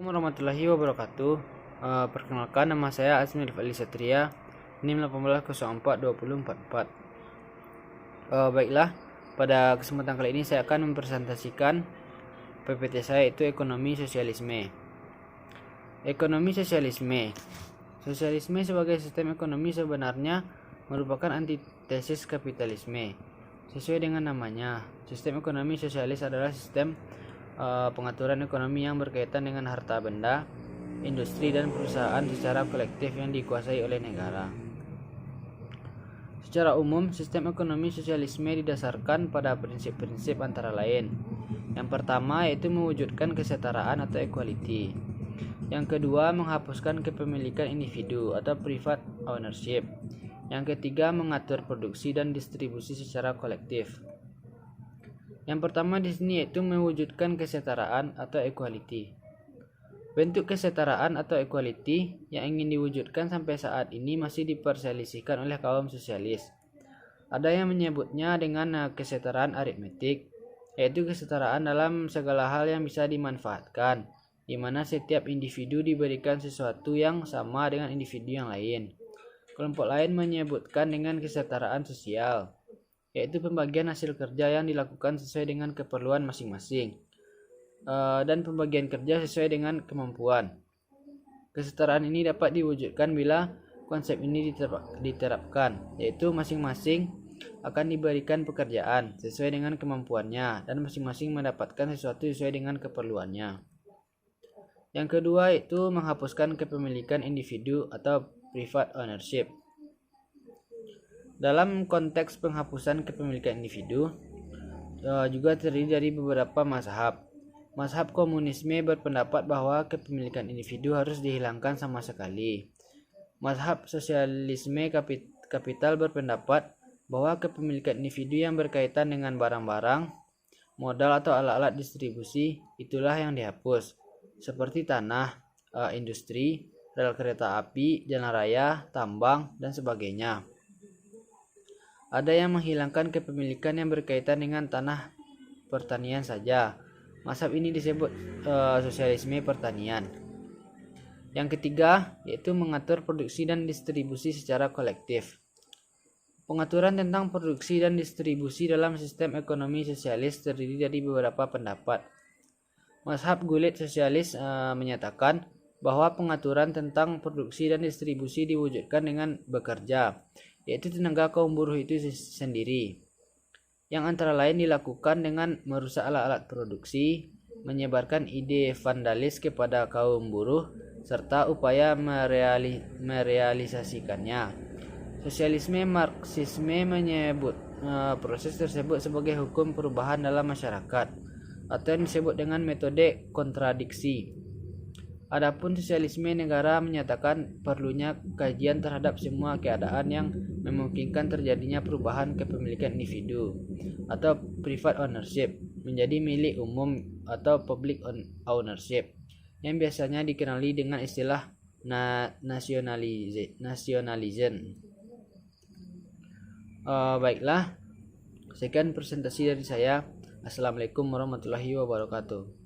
Warahmatullahi wabarakatuh. Perkenalkan, nama saya Asmi Rifali Satria, NIM 18042044. Baiklah, pada kesempatan kali ini saya akan mempresentasikan PPT saya, yaitu ekonomi sosialisme. Ekonomi sosialisme. Sosialisme sebagai sistem ekonomi sebenarnya merupakan antitesis kapitalisme. Sesuai dengan namanya, sistem ekonomi sosialis adalah sistem pengaturan ekonomi yang berkaitan dengan harta benda, industri, dan perusahaan secara kolektif yang dikuasai oleh negara. Secara umum, sistem ekonomi sosialisme didasarkan pada prinsip-prinsip antara lain. Yang pertama yaitu mewujudkan kesetaraan atau equality. Yang kedua, menghapuskan kepemilikan individu atau private ownership. Yang ketiga, mengatur produksi dan distribusi secara kolektif. Yang pertama di sini yaitu mewujudkan kesetaraan atau equality. Bentuk kesetaraan atau equality yang ingin diwujudkan sampai saat ini masih diperselisihkan oleh kaum sosialis. Ada yang menyebutnya dengan kesetaraan aritmetik, yaitu kesetaraan dalam segala hal yang bisa dimanfaatkan, di mana setiap individu diberikan sesuatu yang sama dengan individu yang lain. Kelompok lain menyebutkan dengan kesetaraan sosial, yaitu pembagian hasil kerja yang dilakukan sesuai dengan keperluan masing-masing, dan pembagian kerja sesuai dengan kemampuan. Kesetaraan ini dapat diwujudkan bila konsep ini diterapkan, yaitu masing-masing akan diberikan pekerjaan sesuai dengan kemampuannya dan masing-masing mendapatkan sesuatu sesuai dengan keperluannya. Yang kedua yaitu menghapuskan kepemilikan individu atau private ownership. Dalam konteks penghapusan kepemilikan individu juga terdiri dari beberapa mazhab. Mazhab komunisme berpendapat bahwa kepemilikan individu harus dihilangkan sama sekali. Mazhab sosialisme kapital berpendapat bahwa kepemilikan individu yang berkaitan dengan barang-barang, modal atau alat-alat distribusi itulah yang dihapus, seperti tanah, industri, rel kereta api, jalan raya, tambang, dan sebagainya. Ada yang menghilangkan kepemilikan yang berkaitan dengan tanah pertanian saja. Mazhab ini disebut sosialisme pertanian. Yang ketiga yaitu mengatur produksi dan distribusi secara kolektif. Pengaturan tentang produksi dan distribusi dalam sistem ekonomi sosialis terdiri dari beberapa pendapat. Mazhab Gulit sosialis menyatakan bahwa pengaturan tentang produksi dan distribusi diwujudkan dengan bekerja, yaitu tenaga kaum buruh itu sendiri, yang antara lain dilakukan dengan merusak alat-alat produksi, menyebarkan ide vandalis kepada kaum buruh, serta upaya merealisasikannya. Sosialisme Marxisme menyebut proses tersebut sebagai hukum perubahan dalam masyarakat, atau yang disebut dengan metode kontradiksi. Adapun sosialisme negara menyatakan perlunya kajian terhadap semua keadaan yang memungkinkan terjadinya perubahan kepemilikan individu atau private ownership menjadi milik umum atau public ownership, yang biasanya dikenali dengan istilah nasionalisme. Baiklah, sekian presentasi dari saya. Assalamualaikum warahmatullahi wabarakatuh.